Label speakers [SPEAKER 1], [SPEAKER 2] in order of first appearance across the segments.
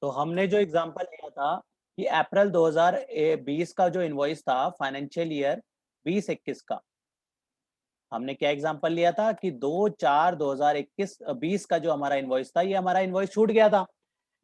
[SPEAKER 1] तो हमने जो एग्जांपल लिया था कि अप्रैल 2020 का जो इनवॉइस था फाइनेंशियल ईयर 20-21 का, हमने क्या एग्जांपल लिया था कि 2/4/2021 का जो हमारा इनवॉइस था, ये हमारा इनवॉइस छूट गया था।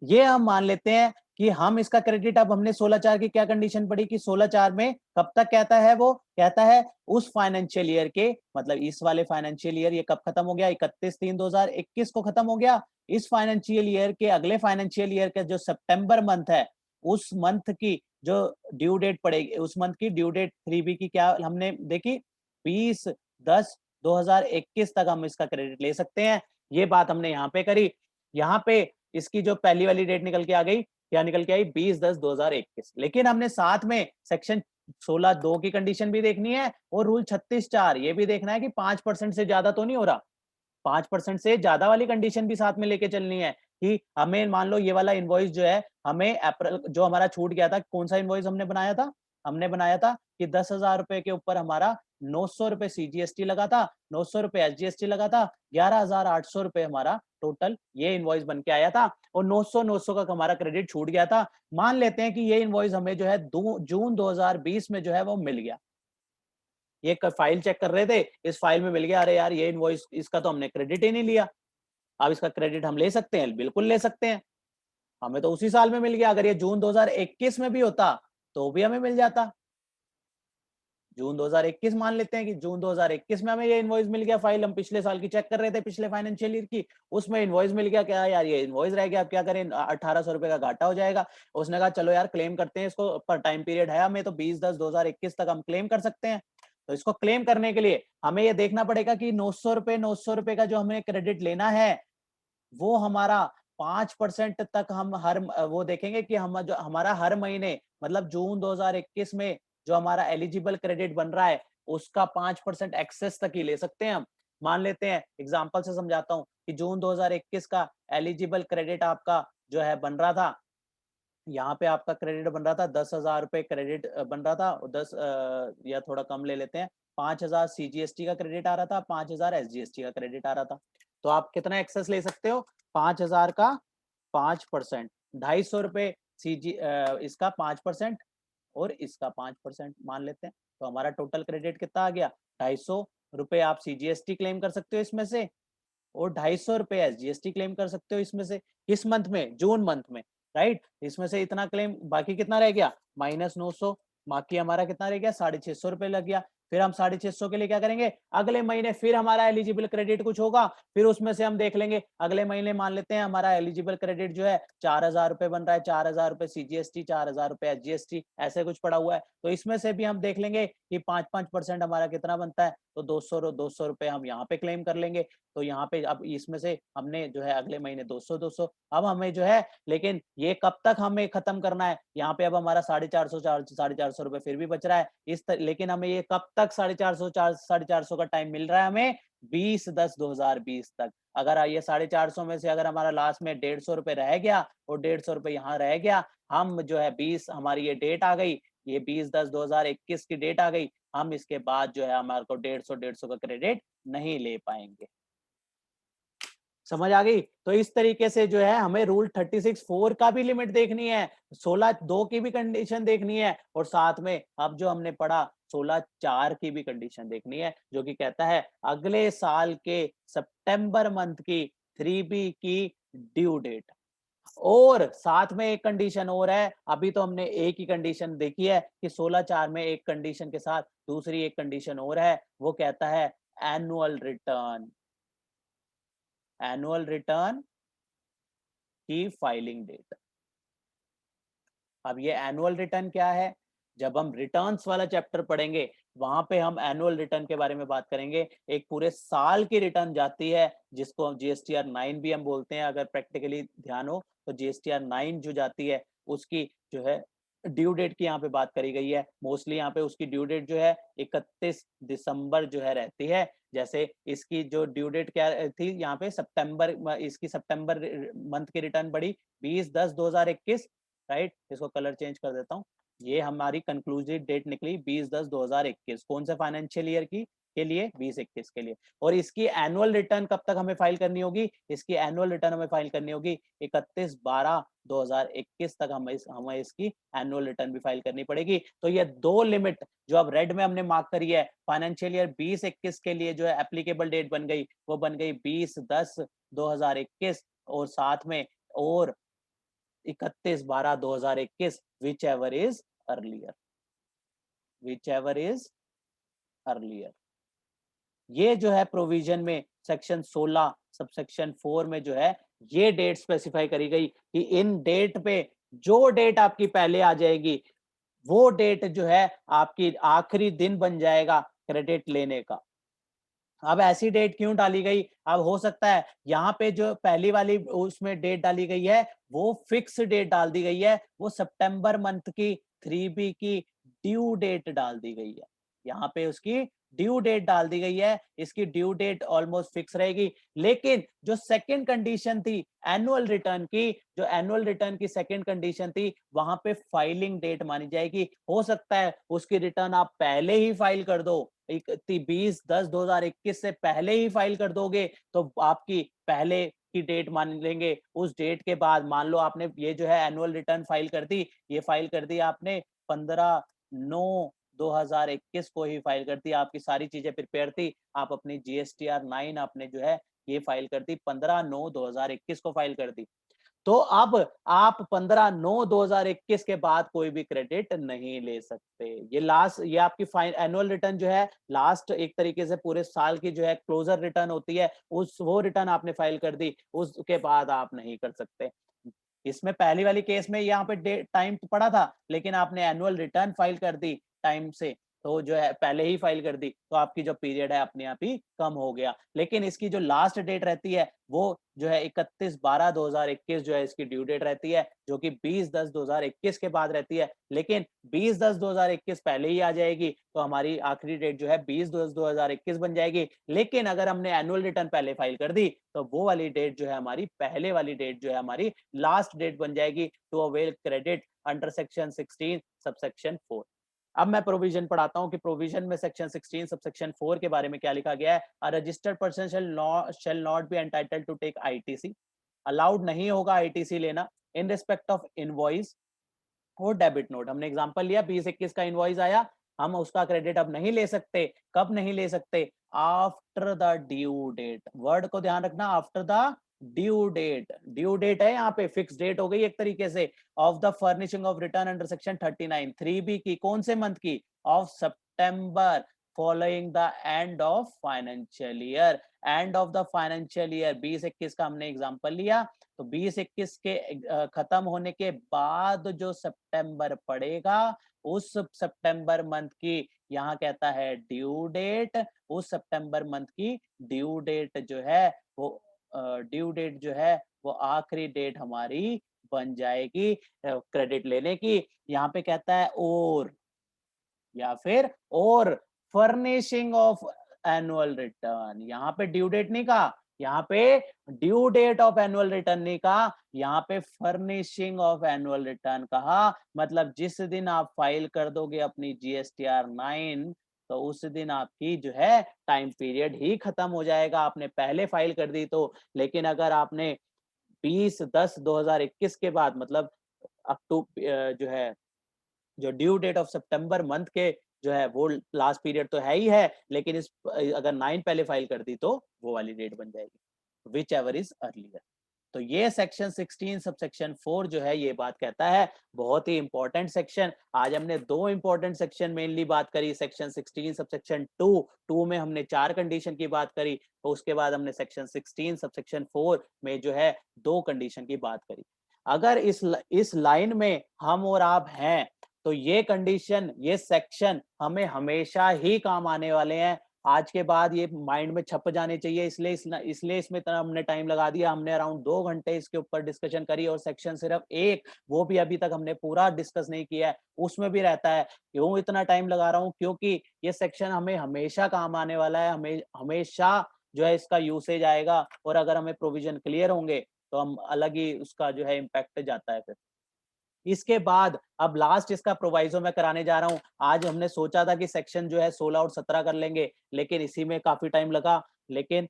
[SPEAKER 1] ये हम मान लेते हैं कि हम इसका क्रेडिट, अब हमने 16/4 की क्या कंडीशन पढ़ी कि 16/4 में कब तक कहता है, वो कहता है उस फाइनेंशियल ईयर के, मतलब इस वाले फाइनेंशियल ईयर ये कब खत्म हो गया, 31/3/2021 को खत्म हो गया। इस फाइनेंशियल ईयर के अगले फाइनेंशियल ईयर का जो सितंबर मंथ है, उस मंथ की जो ड्यू डेट पड़ेगी, उस मंथ की ड्यू डेट 3B की क्या हमने देखी, 20/10/2021 तक हम इसका क्रेडिट ले सकते हैं। ये बात हमने यहाँ पे करी। यहाँ पे इसकी जो पहली वाली डेट निकल के आ गई, क्या निकल के आई, 20/10/2021। लेकिन हमने साथ में सेक्शन 16(2) की कंडीशन भी देखनी है और रूल 36(4) ये भी देखना है कि 5% से ज्यादा तो नहीं हो रहा। 5% से ज्यादा वाली कंडीशन भी साथ में लेके चलनी है कि हमें मान लो ये वाला इनवॉइस जो है, हमें अप्रैल जो हमारा छूट गया था, कौन सा इनवॉइस हमने बनाया था, हमने बनाया था कि 10,000 रुपए के ऊपर हमारा 900 रुपए सीजीएसटी लगा था, 900 रुपए एसजीएसटी लगा था, 11,800 रुपए हमारा टोटल ये इनवॉइस बन के आया था और 900 का हमारा क्रेडिट छूट गया था। मान लेते हैं कि ये इनवॉइस हमें जो है जून 2020 में जो है वो मिल गया। ये फाइल चेक कर रहे थे, इस फाइल में मिल गया, अरे यार ये इनवॉइस इसका तो हमने क्रेडिट ही नहीं लिया। अब इसका क्रेडिट हम ले सकते हैं, बिल्कुल ले सकते हैं। हमें तो उसी साल में मिल गया, अगर ये जून 2021 में भी होता तो भी हमें मिल जाता। जून 2021 मान लेते हैं कि जून 2021 में हमें ये इनवॉइस मिल गया, फाइल हम पिछले साल की चेक कर रहे थे, पिछले फाइनेंशियल ईयर की, उसमें इनवॉइस मिल गया। क्या यार ये इनवॉइस रह गया, अब क्या करें, 1800 रुपए का घाटा हो जाएगा। उसने कहा चलो यार क्लेम करते हैं इसको, पर टाइम पीरियड है हमें तो 20/10/2021 तक हम क्लेम कर सकते हैं। तो इसको क्लेम करने के लिए हमें ये देखना पड़ेगा कि 900 रुपए का जो हमें क्रेडिट लेना है, वो हमारा 5% तक हम हर वो देखेंगे कि हम जो हमारा हर महीने, मतलब जून 2021 में जो हमारा एलिजिबल क्रेडिट बन रहा है, उसका 5% एक्सेस तक ही ले सकते हैं हम। मान लेते हैं, एग्जांपल से समझाता हूँ कि जून 2021 का एलिजिबल क्रेडिट आपका जो है बन रहा था, यहाँ पे आपका क्रेडिट बन रहा था 10,000 रुपए क्रेडिट बन रहा था, और 10 या थोड़ा कम ले लेते हैं, 5,000 सीजीएसटी का क्रेडिट आ रहा था, 5,000 एसजीएसटी का क्रेडिट आ रहा था। तो आप कितना एक्सेस ले सकते हो, 5,000 का 5%, 250 रुपए इसका 5% और इसका 5% मान लेते हैं, तो हमारा टोटल क्रेडिट कितना आ गया, 250 रुपए आप सीजीएसटी क्लेम कर सकते हो इसमें से, और 250 रुपए एसजीएसटी क्लेम कर सकते हो इसमें से, किस मंथ में, जून मंथ में, राइट। इसमें से इतना क्लेम, बाकी कितना रह गया, -900, बाकी हमारा कितना रह गया, 650 रुपए लग गया। फिर हम 650 के लिए क्या करेंगे, अगले महीने फिर हमारा एलिजिबल क्रेडिट कुछ होगा, फिर उसमें से हम देख लेंगे, अगले महीने मान लेते हैं हमारा एलिजिबल क्रेडिट जो है 4,000 रुपए बन रहा है, 4,000 रुपए सीजीएसटी, 4,000 रुपए एसजीएसटी, ऐसे कुछ पड़ा हुआ है। तो इसमें से भी हम देख लेंगे कि 5-5% हमारा कितना बनता है, तो 200 रुपए हम यहाँ पे क्लेम कर लेंगे। तो यहाँ पे अब इसमें से हमने जो है अगले महीने 200 अब हमें जो है, लेकिन ये कब तक हमें खत्म करना है, यहाँ पे अब हमारा 450 रुपए फिर भी बच रहा है, लेकिन हमें ये कब तक 450 का टाइम मिल रहा है हमें, 20/10/2020 तक। अगर ये 450 में से अगर हमारा लास्ट में 150 रुपए रह गया और 150 रुपए यहाँ रह गया, हम जो है 20, हमारी ये डेट आ गई, ये 20/10/2021 की डेट आ गई, हम इसके बाद जो है हमारे को 150 का क्रेडिट नहीं ले पाएंगे। समझ आ गई। तो इस तरीके से जो है हमें रूल 36(4) का भी लिमिट देखनी है, 16(2) की भी कंडीशन देखनी है, और साथ में अब जो हमने पढ़ा 16(4) की भी कंडीशन देखनी है, जो कि कहता है अगले साल के सितंबर मंथ की 3B की ड्यू डेट। और साथ में एक कंडीशन और है, अभी तो हमने एक ही कंडीशन देखी है कि 16(4) में एक कंडीशन के साथ दूसरी एक कंडीशन और है, वो कहता है एनुअल रिटर्न, एनुअल रिटर्न की फाइलिंग डेट। अब ये एनुअल रिटर्न क्या है, जब हम रिटर्न्स वाला चैप्टर पढ़ेंगे, वहां पे हम एनुअल रिटर्न के बारे में बात करेंगे। एक पूरे साल की रिटर्न जाती है, जिसको हम जीएसटीआर 9 भी हम बोलते हैं, अगर प्रैक्टिकली ध्यान हो तो जीएसटीआर 9 जो जाती है, उसकी जो है ड्यू डेट की यहाँ पे बात करी गई है। मोस्टली यहाँ पे उसकी ड्यू डेट जो है 31 दिसंबर जो है रहती है। जैसे इसकी जो ड्यू डेट क्या थी यहाँ पे, सितंबर, इसकी सितंबर मंथ की रिटर्न पड़ी 20/10/2021, राइट। इसको कलर चेंज कर देता हूँ। ये हमारी कंक्लूसिव डेट निकली 20/10/2021, कौन से फाइनेंशियल ईयर की, के लिए, 20-21 के लिए। और इसकी एनुअल रिटर्न कब तक हमें फाइल करनी होगी? इसकी एनुअल रिटर्न हमें फाइल करनी होगी 31/12/2021 तक हमें इसकी एनुअल रिटर्न भी फाइल करनी पड़ेगी। तो ये 2 लिमिट जो अब रेड में हमने मार्क करी है, फाइनेंशियल ईयर 20-21 के लिए जो है एप्लीकेबल डेट बन गई, वो बन गई 20/10/2021 और साथ में और 31/12/2021 whichever is earlier, whichever is earlier. ये जो है प्रोविजन में सेक्शन 16 सबसेक्शन 4 में जो है ये डेट स्पेसिफाई करी गई कि इन डेट पे जो डेट आपकी पहले आ जाएगी वो डेट जो है आपकी आखिरी दिन बन जाएगा क्रेडिट लेने का। अब ऐसी डेट क्यों डाली गई? अब हो सकता है यहाँ पे जो पहली वाली उसमें डेट डाली गई है वो फिक्स डेट डाल दी गई है, वो सितंबर मंथ की 3B की ड्यू डेट डाल दी गई है। यहाँ पे उसकी ड्यू डेट डाल दी गई है, इसकी ड्यू डेट ऑलमोस्ट फिक्स रहेगी। लेकिन जो सेकंड कंडीशन थी एनुअल रिटर्न की, जो एनुअल रिटर्न की सेकंड कंडीशन थी, वहां पे फाइलिंग डेट मानी जाएगी। हो सकता है उसकी रिटर्न आप पहले ही फाइल कर दो, 20-10/2021 से पहले ही फाइल कर दोगे तो आपकी पहले की डेट मान लेंगे। उस डेट के बाद मान लो आपने ये जो है एनुअल रिटर्न फाइल कर दी, ये फाइल कर दी आपने 15/9/2021 को ही फाइल कर दी, आपकी सारी चीजें प्रिपेयर थी, आप अपनी GSTR 9 आपने जो है ये फाइल कर दी, 15/9/2021 को फाइल कर दी। तो अब आप 15/9/2021 के बाद कोई भी क्रेडिट नहीं ले सकते। ये लास्ट, ये आपकी एनुअल रिटर्न जो है लास्ट एक तरीके से पूरे साल की जो है क्लोजर रिटर्न होती है, उस वो रिटर्न आपने फाइल कर दी, उसके बाद आप नहीं कर सकते। इसमें पहली वाली केस में यहाँ पे टाइम तो पड़ा था, लेकिन आपने एनुअल रिटर्न फाइल कर दी टाइम से, तो जो है पहले ही फाइल कर दी, तो आपकी जो पीरियड है अपने आप ही कम हो गया। लेकिन इसकी जो लास्ट डेट रहती है वो जो है 31/12/2021 जो है इसकी ड्यू डेट रहती है, जो कि 20-10/2021 के बाद रहती है। लेकिन 20-10/2021 पहले ही आ जाएगी तो हमारी आखिरी डेट जो है 20-10/2021 बन जाएगी। लेकिन अगर हमने एनुअल रिटर्न पहले फाइल कर दी तो वो वाली डेट जो है हमारी पहले वाली डेट जो है हमारी लास्ट डेट बन जाएगी to avail credit under section 16 subsection 4। अब मैं प्रोविजन पढ़ाता हूं कि प्रोविजन में सेक्शन 16 सबसेक्शन 4 के बारे में क्या लिखा गया है। A registered person shall not be entitled to take ITC, allowed नहीं होगा आईटीसी लेना इन रिस्पेक्ट ऑफ इनवॉइस और डेबिट नोट। हमने एग्जांपल लिया 20-21 का इनवॉइस आया, हम उसका क्रेडिट अब नहीं ले सकते। कब नहीं ले सकते? After the due date. Word को ध्यान रखना, after the due date. Due date है यहाँ पे, फिक्स डेट हो गई एक तरीके से, of the furnishing of return under section 39 3B की, कौन से मंथ की? Of September following the end of financial year. End of the financial year 20-21 का हमने एग्जांपल लिया, तो 20-21 के खत्म होने के बाद जो सितंबर पड़ेगा उस सितंबर मंथ की यहाँ कहता है ड्यू डेट, उस सितंबर मंथ की ड्यू डेट जो है वो ड्यू डेट जो है वो आखिरी डेट हमारी बन जाएगी क्रेडिट लेने की। यहाँ पे कहता है और, या फिर और फर्निशिंग ऑफ एनुअल रिटर्न। यहाँ पे ड्यू डेट नहीं कहा, यहाँ पे due date of annual return नहीं कहा, यहाँ पे फर्निशिंग ऑफ एनुअल रिटर्न कहा। मतलब जिस दिन आप फाइल कर दोगे अपनी GSTR 9 तो उस दिन आपकी जो है टाइम पीरियड ही खत्म हो जाएगा, आपने पहले फाइल कर दी तो। लेकिन अगर आपने 20-10/2021 के बाद मतलब अक्टूबर जो है जो ड्यू डेट ऑफ सितंबर मंथ के जो है वो लास्ट पीरियड तो है ही है, लेकिन इस अगर 9 पहले फाइल कर दी तो वो वाली डेट बन जाएगी, विच एवर इज अर्लियर। तो ये सेक्शन 16 सबसेक्शन 4 जो है ये बात कहता है। बहुत ही इंपॉर्टेंट सेक्शन। आज हमने दो इंपॉर्टेंट सेक्शन मेनली बात करी, सेक्शन 16 सबसेक्शन 2 में हमने 4 कंडीशन की बात करी, तो उसके बाद हमने सेक्शन 16 सबसेक्शन 4 में जो है 2 कंडीशन की बात करी। अगर इस लाइन में हम और आप हैं तो ये कंडीशन, ये सेक्शन हमें हमेशा ही काम आने वाले हैं। आज के बाद ये माइंड में छप जाने चाहिए, इसलिए इसमें इतना हमने टाइम लगा दिया। हमने अराउंड 2 घंटे इसके ऊपर डिस्कशन करी और सेक्शन सिर्फ एक, वो भी अभी तक हमने पूरा डिस्कस नहीं किया है, उसमें भी रहता है। क्यों इतना टाइम लगा रहा हूँ? क्योंकि ये सेक्शन हमें हमेशा काम आने वाला है, हमें हमेशा जो है इसका यूसेज आएगा, और अगर हमें प्रोविजन क्लियर होंगे तो हम अलग ही उसका जो है इम्पैक्ट जाता है फिर। इसके बाद अब लास्ट इसका प्रोवाइजो मैं कराने जा रहा हूँ। आज हमने सोचा था कि सेक्शन जो है 16 और 17 कर लेंगे, लेकिन इसी में काफ़ी टाइम लगा। लेकिन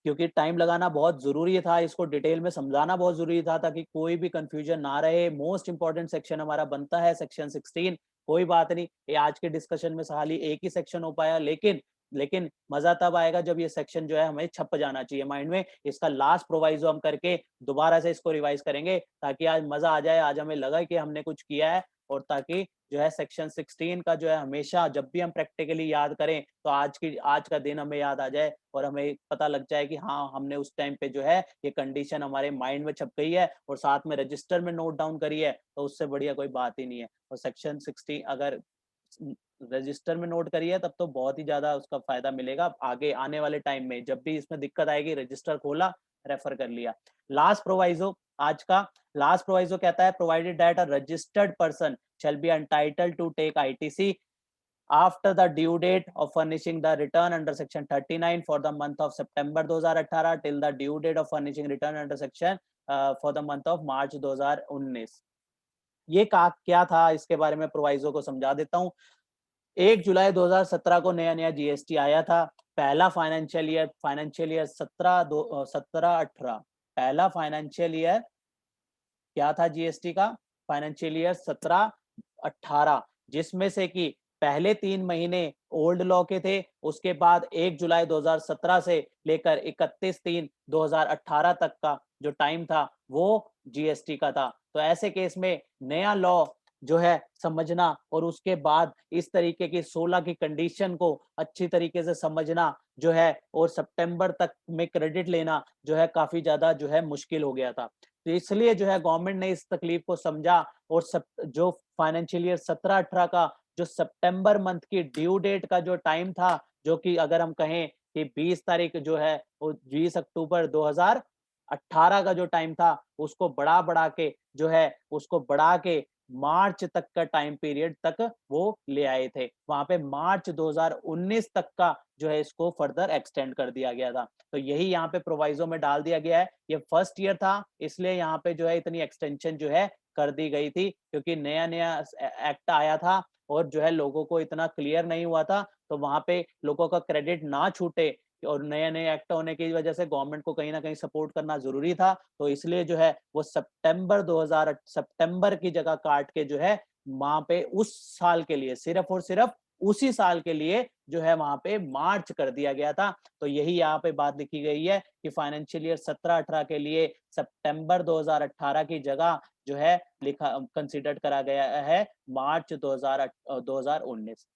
[SPEAKER 1] क्योंकि टाइम लगाना बहुत ज़रूरी था, इसको डिटेल में समझाना बहुत ज़रूरी था ताकि कोई भी कन्फ्यूजन ना रहे। मोस्ट इम्पोर्टेंट सेक्शन हमारा बनता है सेक्शन 16। कोई बात नहीं, ये आज के डिस्कशन में खाली एक ही सेक्शन हो पाया, लेकिन मज़ा तब आएगा जब ये सेक्शन जो है हमें छप जाना चाहिए माइंड में। इसका लास्ट प्रोवाइज़ो हम करके दोबारा से इसको रिवाइज़ करेंगे ताकि आज मज़ा आ जाए, आज हमें लगा कि हमने कुछ किया है और ताकि जो है सेक्शन 16 का जो है हमेशा जब भी हम प्रैक्टिकली याद करें तो आज का दिन हमें याद आ जाए और हमें पता लग जाए कि हाँ, हमने उस टाइम पे जो है ये कंडीशन हमारे माइंड में छप गई है और साथ में रजिस्टर में नोट डाउन करी है, तो उससे बढ़िया कोई बात ही नहीं है। और सेक्शन 16 अगर रजिस्टर में नोट करी है तब तो बहुत ही ज्यादा उसका फायदा मिलेगा आगे आने वाले टाइम में। जब भी इसमें दिक्कत आएगी, रजिस्टर खोला, रेफर कर लिया। लास्ट प्रोवाइजो आज का लास्ट प्रोवाइजो कहता है provided that a registered person shall be entitled to take ITC after the due date of furnishing the return under section 39 for the month of September 2018 till the due date of furnishing return under section for the month of March 2019। ये क्या था, इसके बारे में proviso को समझा देता हूँ। 1 जुलाई 2017 को नया जीएसटी आया था। पहला फाइनेंशियल ईयर 17-18 पहला फाइनेंशियल ईयर क्या था जीएसटी का? फाइनेंशियल ईयर 17-18, जिसमें से कि पहले 3 महीने ओल्ड लॉ के थे, उसके बाद 1 जुलाई 2017 से लेकर 31/3/2018 तक का जो टाइम था वो जीएसटी का था। तो ऐसे केस में नया लॉ जो है समझना और उसके बाद इस तरीके की 16 की कंडीशन को अच्छी तरीके से समझना जो है और सितंबर तक में क्रेडिट लेना जो है काफी ज्यादा जो है मुश्किल हो गया था। तो इसलिए जो है गवर्नमेंट ने इस तकलीफ को समझा और जो फाइनेंशियल ईयर 17-18 का जो सितंबर मंथ की ड्यू डेट का जो टाइम था, जो कि अगर हम कहें कि 20 तारीख जो है वो 20 अक्टूबर 2018 का जो टाइम था, उसको बढ़ा के जो है उसको बढ़ा के मार्च तक का टाइम पीरियड तक वो ले आए थे। वहां पे मार्च 2019 तक का जो है इसको फर्दर एक्सटेंड कर दिया गया था। तो यही यहाँ पे प्रोवाइजो में डाल दिया गया है। ये फर्स्ट ईयर था, इसलिए यहाँ पे जो है इतनी एक्सटेंशन जो है कर दी गई थी, क्योंकि नया एक्ट आया था और जो है लोगों को इतना क्लियर नहीं हुआ था, तो वहां पे लोगों का क्रेडिट ना छूटे और नए एक्ट होने की वजह से गवर्नमेंट को कहीं ना कहीं सपोर्ट करना जरूरी था। तो इसलिए जो है वो सितंबर की जगह काट के जो है वहां पे उस साल के लिए सिर्फ और सिर्फ उसी साल के लिए जो है वहां पे मार्च कर दिया गया था। तो यही यहाँ पे बात लिखी गई है कि फाइनेंशियल ईयर 17-18 के लिए सितंबर 2018 की जगह जो है लिखा कंसीडर करा गया है मार्च 2019।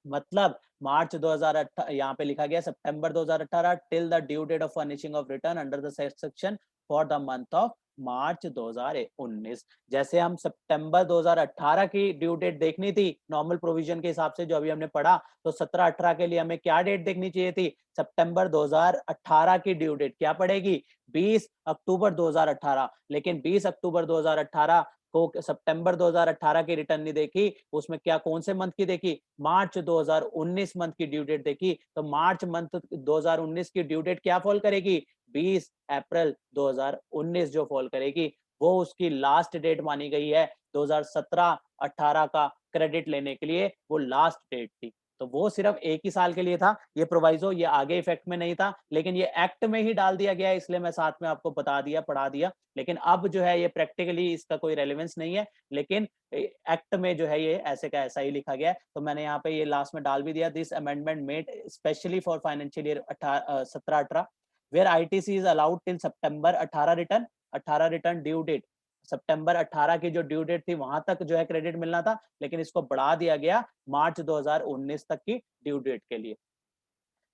[SPEAKER 1] मतलब मार्च 2018 यहाँ पे लिखा गया सितंबर 2018 till the due date of furnishing of return under the section for the month of March 2019। जैसे हम सितंबर 2018 की ड्यू डेट देखनी थी नॉर्मल प्रोविजन के हिसाब से जो अभी हमने पढ़ा, तो 17-18 के लिए हमें क्या डेट देखनी चाहिए थी? सितंबर 2018 की ड्यू डेट क्या पड़ेगी? 20 अक्टूबर 2018। लेकिन 20 अक्टूबर 2018 को सितंबर 2018 की रिटर्न नहीं देखी, उसमें क्या कौन से मंथ की देखी? मार्च 2019 मंथ की ड्यू डेट देखी। तो मार्च मंथ 2019 की ड्यू डेट क्या फॉल करेगी? 20 अप्रैल 2019 जो फॉल करेगी वो उसकी लास्ट डेट मानी गई है। 2017-18 का क्रेडिट लेने के लिए वो लास्ट डेट थी। तो वो सिर्फ एक ही साल के लिए था, ये प्रोवाइजो, ये आगे इफेक्ट में नहीं था, लेकिन ये एक्ट में ही डाल दिया गया है, इसलिए मैं साथ में आपको बता दिया, पढ़ा दिया। लेकिन अब जो है ये प्रैक्टिकली इसका कोई रेलेवेंस नहीं है, लेकिन एक्ट में जो है ये ऐसे का ऐसा ही लिखा गया है। तो मैंने यहाँ पे ये लास्ट में डाल भी दिया, this amendment made specially for financial year 17-18 where ITC is allowed till September 18 return due date. सितंबर 18 की जो ड्यू डेट थी वहां तक जो है क्रेडिट मिलना था, लेकिन इसको बढ़ा दिया गया मार्च 2019 तक की ड्यू डेट के लिए।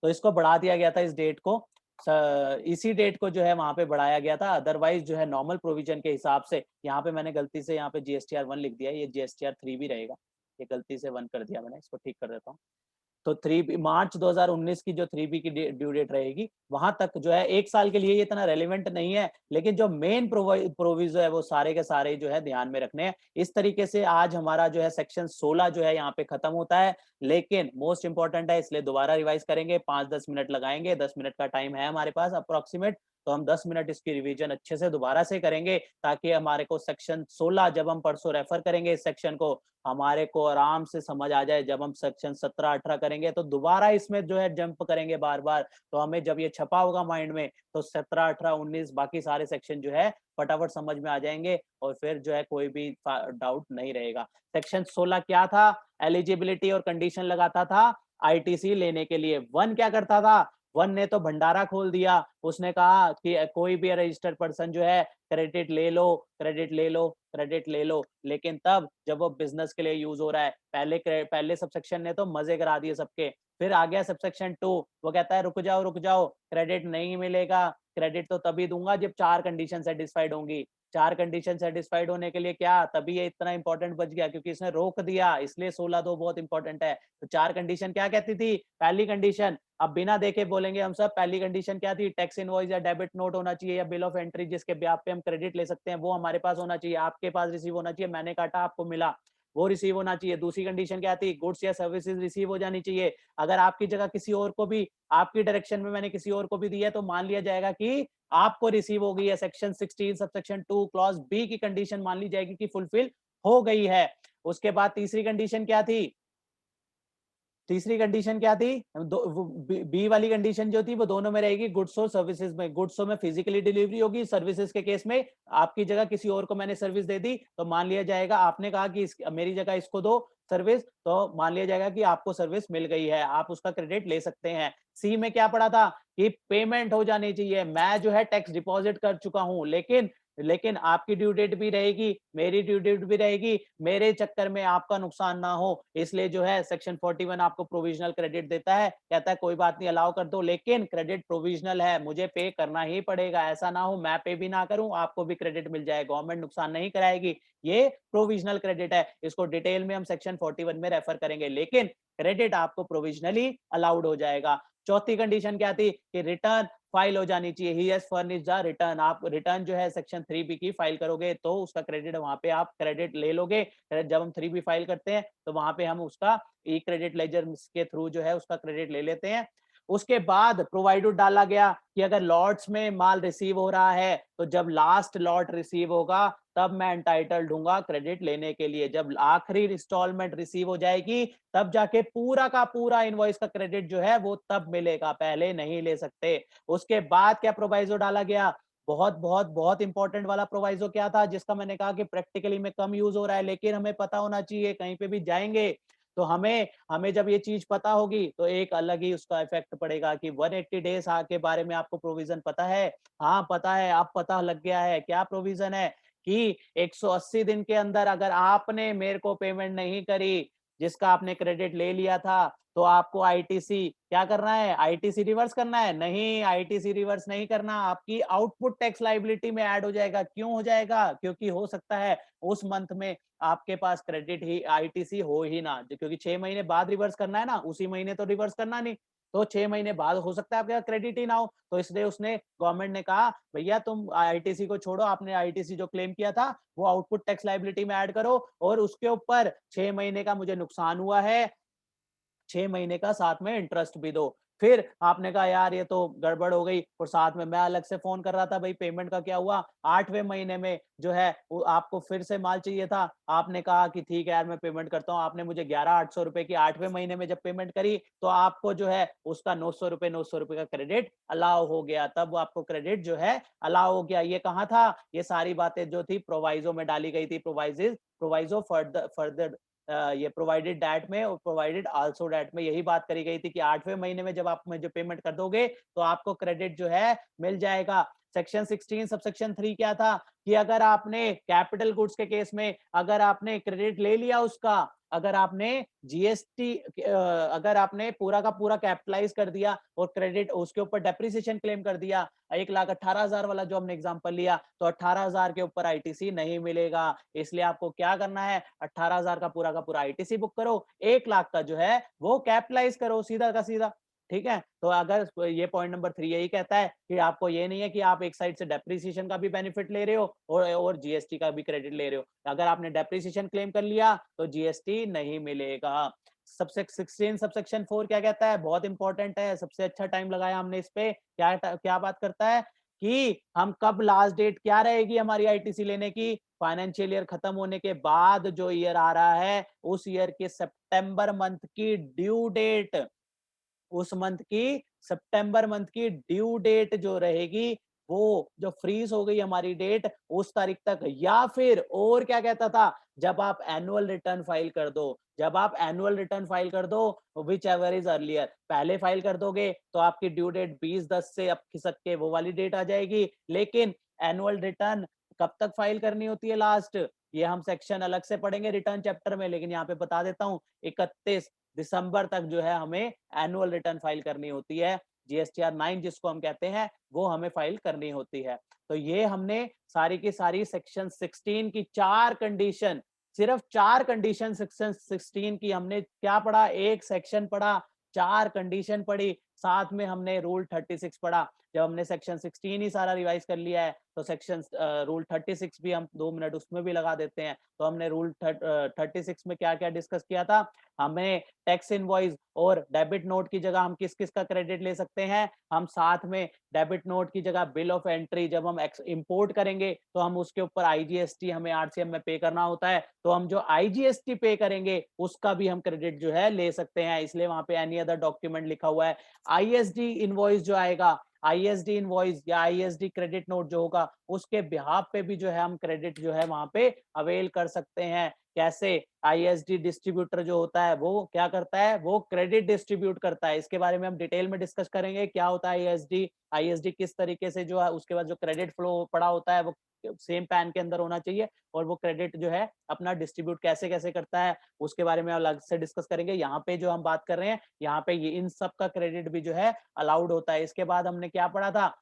[SPEAKER 1] तो इसको बढ़ा दिया गया था इस डेट को, इसी डेट को जो है वहां पे बढ़ाया गया था। अदरवाइज जो है नॉर्मल प्रोविजन के हिसाब से, यहाँ पे मैंने गलती से यहाँ पे जीएसटीआर 1 लिख दिया है, ये जीएसटीआर 3 भी रहेगा, ये गलती से 1 कर दिया मैंने, इसको ठीक कर देता हूँ। तो 3 मार्च 2019 की जो 3 बी की ड्यू डेट रहेगी वहां तक जो है एक साल के लिए ये इतना रेलिवेंट नहीं है, लेकिन जो मेन प्रोविजो है वो सारे के सारे जो है ध्यान में रखने हैं। इस तरीके से आज हमारा जो है सेक्शन 16 जो है यहाँ पे खत्म होता है, लेकिन मोस्ट इंपॉर्टेंट है इसलिए दोबारा रिवाइज करेंगे, 5-10 मिनट लगाएंगे, 10 मिनट का टाइम है हमारे पास अप्रोक्सीमेट। तो हम 10 मिनट इसकी रिवीजन अच्छे से दोबारा से करेंगे, ताकि हमारे को सेक्शन 16 जब हम परसों रेफर करेंगे इस सेक्शन को, हमारे को आराम से समझ आ जाए। जब हम सेक्शन 17-18 करेंगे तो दोबारा इसमें जो है जंप करेंगे बार-बार, तो हमें जब ये छपा होगा माइंड में, तो 17, 18, 19 बाकी सारे सेक्शन जो है फटाफट समझ में आ जाएंगे, और फिर जो है कोई भी डाउट नहीं रहेगा। सेक्शन 16 क्या था? एलिजिबिलिटी और कंडीशन लगाता था आईटीसी लेने के लिए। वन क्या करता था? वन ने तो भंडारा खोल दिया, उसने कहा कि कोई भी रजिस्टर्ड पर्सन जो है क्रेडिट ले लो, क्रेडिट ले लो, क्रेडिट ले लो। लेकिन तब जब वो बिजनेस के लिए यूज हो रहा है, पहले सबसेक्शन ने तो मजे करा दिए सबके। फिर आ गया सबसेक्शन 2, वो कहता है रुक जाओ, क्रेडिट नहीं मिलेगा, क्रेडिट तो तभी दूंगा जब 4 कंडीशन सेटिस्फाइड होंगी। 4 कंडीशन सेटिस्फाइड होने के लिए क्या, तभी ये इतना इंपॉर्टेंट बच गया, क्योंकि इसने रोक दिया, इसलिए 16(2) बहुत इंपॉर्टेंट है। तो 4 कंडीशन क्या कहती थी? पहली कंडीशन, अब बिना देखे बोलेंगे हम सब, पहली कंडीशन क्या थी? टैक्स इनवॉइस या डेबिट नोट होना चाहिए, या बिल ऑफ एंट्री जिसके ब्याज पे हम क्रेडिट ले सकते हैं, वो हमारे पास होना चाहिए, आपके पास रिसीव होना चाहिए, मैंने काटा आपको मिला, वो रिसीव होना चाहिए। दूसरी कंडीशन क्या थी? गुड्स या सर्विसेज रिसीव हो जानी चाहिए। अगर आपकी जगह किसी और को भी, आपकी डायरेक्शन में मैंने किसी और को भी दी है, तो मान लिया जाएगा कि आपको रिसीव हो गई है। सेक्शन 16 सबसेक्शन 2 क्लॉज बी की कंडीशन मान ली जाएगी कि फुलफिल हो गई है। उसके बाद तीसरी कंडीशन क्या थी? तीसरी कंडीशन क्या थी? बी वाली कंडीशन जो थी वो दोनों में रहेगी, गुड्स और सर्विसेज में। गुड्सों में फिजिकली डिलीवरी होगी, सर्विसेज के केस में आपकी जगह किसी और को मैंने सर्विस दे दी, तो मान लिया जाएगा, आपने कहा कि मेरी जगह इसको दो सर्विस, तो मान लिया जाएगा कि आपको सर्विस मिल गई है, आप उसका क्रेडिट ले सकते हैं। सी में क्या पढ़ा था? कि पेमेंट हो जानी चाहिए। मैं जो है टैक्स डिपॉजिट कर चुका हूं, लेकिन लेकिन आपकी ड्यू डेट भी रहेगी, मेरी ड्यू डेट भी रहेगी, मेरे चक्कर में आपका नुकसान ना हो, इसलिए जो है सेक्शन 41 आपको प्रोविजनल क्रेडिट देता है, कहता है कोई बात नहीं अलाउ कर दो, लेकिन क्रेडिट प्रोविजनल है, मुझे पे करना ही पड़ेगा। ऐसा ना हो मैं पे भी ना करूं, आपको भी क्रेडिट मिल जाए, गवर्नमेंट नुकसान नहीं कराएगी। ये प्रोविजनल क्रेडिट है, इसको डिटेल में हम सेक्शन 41 में रेफर करेंगे, लेकिन क्रेडिट आपको प्रोविजनली अलाउड हो जाएगा। चौथी कंडीशन क्या थी? कि रिटर्न फाइल हो जानी चाहिए। He has furnished the return. आप रिटर्न जो है सेक्शन 3B की फाइल करोगे तो उसका क्रेडिट वहां पे आप क्रेडिट ले लोगे। जब हम 3B फाइल करते हैं तो वहां पे हम उसका ई क्रेडिट लेजर के थ्रू जो है उसका क्रेडिट ले लेते हैं। उसके बाद प्रोवाइडेड डाला गया कि अगर लॉट्स में माल रिसीव हो रहा है तो जब लास्ट लॉट रिसीव होगा तब मैं एंटाइटल्ड हूंगा क्रेडिट लेने के लिए। जब आखिरी इंस्टॉलमेंट रिसीव हो जाएगी तब जाके पूरा का पूरा इनवॉइस का क्रेडिट जो है वो तब मिलेगा, पहले नहीं ले सकते। उसके बाद क्या प्रोवाइजो डाला गया? बहुत बहुत बहुत इंपॉर्टेंट वाला प्रोवाइजो क्या था, जिसका मैंने कहा कि प्रैक्टिकली में कम यूज हो रहा है, लेकिन हमें पता होना चाहिए, कहीं पे भी जाएंगे तो हमें हमें जब ये चीज पता होगी तो एक अलग ही उसका इफेक्ट पड़ेगा कि 180 डेज के बारे में आपको प्रोविजन पता है? हाँ पता है, अब पता लग गया है। क्या प्रोविजन है? कि 180 दिन के अंदर अगर आपने मेरे को पेमेंट नहीं करी, जिसका आपने क्रेडिट ले लिया था, तो आपको आईटीसी क्या करना है? आईटीसी रिवर्स करना है? नहीं, आईटीसी रिवर्स नहीं करना, आपकी आउटपुट टैक्स लायबिलिटी में ऐड हो जाएगा। क्यों हो जाएगा? क्योंकि हो सकता है उस मंथ में आपके पास क्रेडिट ही आईटीसी हो ही ना, क्योंकि 6 महीने बाद रिवर्स करना है ना, उसी महीने तो रिवर्स करना नहीं। तो 6 महीने बाद हो सकता है आपके क्रेडिट ही ना हो, तो इसलिए उसने गवर्नमेंट ने कहा भैया तुम आईटीसी को छोड़ो, आपने आईटीसी जो क्लेम किया था वो आउटपुट टैक्स लायबिलिटी में ऐड करो, और उसके ऊपर 6 महीने का मुझे नुकसान हुआ है, 6 महीने का साथ में इंटरेस्ट भी दो। फिर आपने कहा यार ये तो गड़बड़ हो गई, और साथ में मैं अलग से फोन कर रहा था भाई पेमेंट का क्या हुआ? 8वें महीने में जो है वो आपको फिर से माल चाहिए था, आपने कहा कि ठीक है यार मैं पेमेंट करता हूँ, आपने मुझे 11,800 रुपए की 8वें महीने में जब पेमेंट करी, तो आपको जो है उसका 900 रुपए का क्रेडिट अलाउ हो गया। तब वो आपको क्रेडिट जो है अलाउ हो गया। ये कहाँ था? ये सारी बातें जो थी प्रोवाइजो में डाली गई थी। प्रोवाइजो फर्दर ये प्रोवाइडेड दैट में और प्रोवाइडेड आल्सो दैट में यही बात करी गई थी कि 8वें महीने में जब आप मुझे पेमेंट कर दोगे तो आपको क्रेडिट जो है मिल जाएगा। सेक्शन 16 सबसेक्शन 3 क्या था? कि अगर आपने कैपिटल गुड्स के केस में अगर आपने क्रेडिट ले लिया उसका, अगर आपने जीएसटी अगर आपने पूरा का पूरा कैपिटलाइज कर दिया और क्रेडिट उसके ऊपर डेप्रिसिएशन क्लेम कर दिया, 1,18,000 वाला जो हमने एग्जांपल लिया, तो 18,000 के ऊपर आईटीसी नहीं मिलेगा। इसलिए आपको क्या करना है? 18,000 का पूरा आईटीसी बुक करो, 1 लाख का जो है वो कैपिटलाइज करो, सीधा का सीधा। ठीक है, तो अगर ये पॉइंट नंबर 3 यही कहता है कि आपको ये नहीं है कि आप एक साइड से डेप्रिसिएशन का भी बेनिफिट ले रहे हो और जीएसटी का भी क्रेडिट ले रहे हो। अगर आपने डेप्रिसिएशन क्लेम कर लिया तो जीएसटी नहीं मिलेगा। सबसे 16 सबसेक्शन 4 क्या कहता है? बहुत इंपॉर्टेंट है, सबसे अच्छा टाइम लगाया हमने इस पे। क्या क्या बात करता है? कि हम कब लास्ट डेट क्या रहेगी हमारी आईटीसी लेने की, फाइनेंशियल ईयर खत्म होने के बाद जो ईयर आ रहा है उस ईयर के सितंबर मंथ की ड्यू डेट, उस मंथ की सितंबर मंथ की ड्यू डेट जो रहेगी वो जो फ्रीज हो गई हमारी डेट उस तारीख तक, या फिर और क्या कहता था, जब आप एनुअल रिटर्न फाइल कर दो, जब आप एनुअल रिटर्न फाइल कर दो विच एवर इज अर्लियर, पहले फाइल कर दोगे तो आपकी ड्यू डेट 20/10 से अब खिसक के वो वाली डेट आ जाएगी, लेकिन एनुअल रिटर्न कब तक फाइल करनी होती है लास्ट, ये हम सेक्शन अलग से पढ़ेंगे रिटर्न चैप्टर में, लेकिन यहाँ पे बता देता हूँ 31 दिसंबर तक जो है हमें एनुअल रिटर्न फाइल करनी होती है, जीएसटीआर 9 जिसको हम कहते हैं वो हमें फाइल करनी होती है। तो ये हमने सारी की सारी सेक्शन 16 की 4 कंडीशन, सिर्फ 4 कंडीशन सेक्शन 16 की हमने क्या पढ़ा, एक सेक्शन पढ़ा, 4 कंडीशन पढ़ी, साथ में हमने रूल 36 पढ़ा। जब हमने सेक्शन 16 ही सारा रिवाइज कर लिया है तो सेक्शन रूल 36 भी हम 2 मिनट उसमें भी लगा देते हैं। तो हमने रूल 36 में क्या क्या डिस्कस किया था, हमें टैक्स इनवॉइस और डेबिट नोट की जगह हम किस किस का क्रेडिट ले सकते हैं, हम साथ में डेबिट नोट की जगह बिल ऑफ एंट्री जब हम इंपोर्ट करेंगे तो हम उसके ऊपर आईजीएसटी हमें आरसीएम में पे करना होता है, तो हम जो आईजीएसटी पे करेंगे उसका भी हम क्रेडिट जो है ले सकते हैं, इसलिए वहां पे एनी अदर डॉक्यूमेंट लिखा हुआ है। आईएसडी इनवॉइस जो आएगा, आईएसडी इनवॉइस या आईएसडी क्रेडिट नोट जो होगा उसके बिहाफ पे भी जो है हम क्रेडिट जो है वहां पे अवेल कर सकते हैं। कैसे, आईएसडी डिस्ट्रीब्यूटर जो होता है वो क्या करता है, वो क्रेडिट डिस्ट्रीब्यूट करता है, इसके बारे में हम डिटेल में डिस्कस करेंगे क्या होता है आईएसडी, आईएसडी किस तरीके से जो है, उसके बाद जो क्रेडिट फ्लो पड़ा होता है वो सेम पैन के अंदर होना चाहिए, और वो क्रेडिट जो है अपना डिस्ट्रीब्यूट कैसे कैसे करता है उसके बारे में अलग से डिस्कस करेंगे। यहाँ पे जो हम बात कर रहे हैं यहाँ पे ये इन सब का क्रेडिट भी जो है अलाउड होता है। इसके बाद हमने क्या पढ़ा था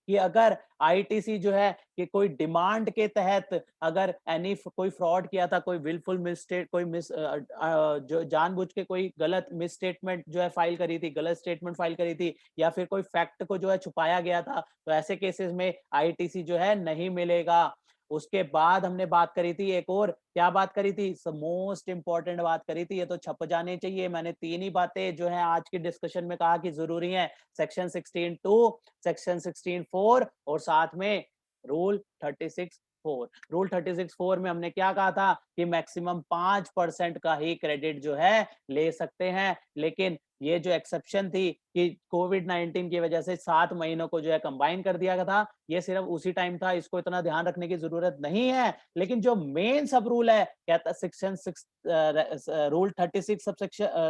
[SPEAKER 1] कि अगर आईटीसी जो है कि कोई डिमांड के तहत अगर एनी कोई फ्रॉड किया था, कोई विलफुल मिसस्टेट, कोई जो जानबूझ के कोई गलत मिस स्टेटमेंट जो है फाइल करी थी, गलत स्टेटमेंट फाइल करी थी, या फिर कोई फैक्ट को जो है छुपाया गया था, तो ऐसे केसेस में आईटीसी जो है नहीं मिलेगा। उसके बाद हमने बात करी थी एक और, क्या बात करी थी, मोस्ट इंपॉर्टेंट बात करी थी, ये तो छप जाने चाहिए, मैंने 3 ही बातें जो है आज की डिस्कशन में कहा कि जरूरी है, सेक्शन 16(2), सेक्शन 16(4) और साथ में रूल 36(4). रूल 36(4) में हमने क्या कहा था कि मैक्सिमम 5% का ही क्रेडिट जो है ले सकते हैं, लेकिन ये जो एक्सेप्शन थी कि कोविड-19 की वजह से 7 महीनों को जो है कंबाइन कर दिया गया था, ये सिर्फ उसी टाइम था, इसको इतना ध्यान रखने की जरूरत नहीं है। लेकिन जो मेन सब रूल है, कहता सेक्शन 6 रूल 36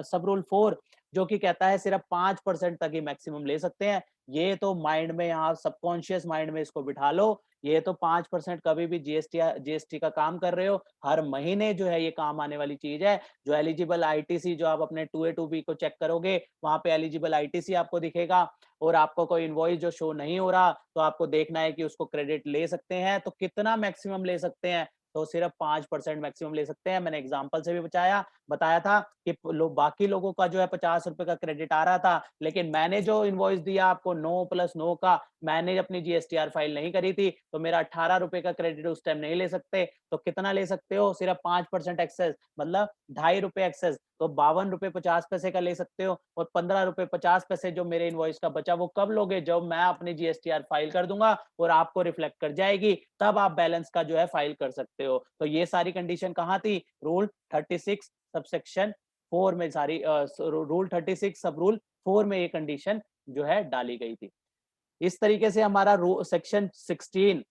[SPEAKER 1] सब रूल 4 जो कि कहता है सिर्फ 5% तक ही मैक्सिमम ले सकते हैं। ये तो माइंड में, यहाँ सबकॉन्शियस माइंड में इसको बिठा लो, ये तो 5% कभी भी जीएसटी का काम कर रहे हो, हर महीने जो है ये काम आने वाली चीज है। जो एलिजिबल आईटीसी जो आप अपने 2A 2B को चेक करोगे वहां पे एलिजिबल आईटीसी आपको दिखेगा, और आपको कोई इनवॉइस जो शो नहीं हो रहा तो आपको देखना है कि उसको क्रेडिट ले सकते हैं तो कितना मैक्सिमम ले सकते हैं, तो सिर्फ 5% मैक्सिमम ले सकते हैं। मैंने एग्जांपल से भी बताया था कि बाकी लोगों का जो है 50 रुपए का क्रेडिट आ रहा था, लेकिन मैंने जो इनवॉइस दिया आपको 9+9 का, मैंने अपनी जीएसटीआर फाइल नहीं करी थी तो मेरा 18 रुपए का क्रेडिट उस टाइम नहीं ले सकते, तो कितना ले सकते हो, सिर्फ 5% एक्सेस, मतलब 2.5 रुपए एक्सेस, तो 52 रुपए 50 पैसे का ले सकते हो, और 15 रुपए 50 पैसे जो मेरे इनवॉइस का बचा वो कब लोगे, जब मैं अपनी जीएसटीआर फाइल कर दूंगा और आपको रिफ्लेक्ट कर जाएगी, तब आप बैलेंस का जो है फाइल कर सकते हो। तो ये सारी कंडीशन कहाँ थी, रूल 36 सबसेक्शन 4 में, सारी रूल 36 सब रूल 4 में ये कंडीशन जो है डाली गई थी। इस तरीके से हमारा सेक्शन 16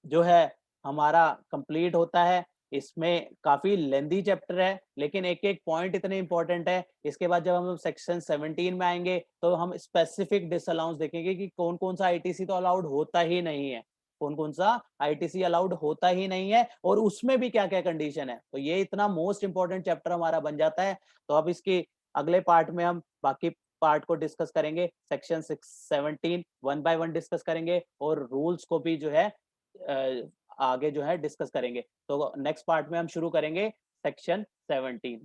[SPEAKER 1] जो है हमारा कंप्लीट होता है। इसमें काफी लेंदी चैप्टर है, लेकिन एक एक पॉइंट इतने इंपॉर्टेंट है। इसके बाद जब हम सेक्शन 17 में आएंगे तो हम स्पेसिफिक डिसअलाउंस देखेंगे कि कौन कौन सा आईटीसी तो अलाउड होता ही नहीं है, कौन कौन सा आईटीसी अलाउड होता ही नहीं है, और उसमें भी क्या क्या कंडीशन है। तो ये इतना मोस्ट इंपॉर्टेंट चैप्टर हमारा बन जाता है। तो अब इसकी अगले पार्ट में हम बाकी पार्ट को डिस्कस करेंगे, सेक्शन 17 1 बाय 1 डिस्कस करेंगे, और रूल्स को भी जो है आगे जो है डिस्कस करेंगे। तो नेक्स्ट पार्ट में हम शुरू करेंगे सेक्शन 17।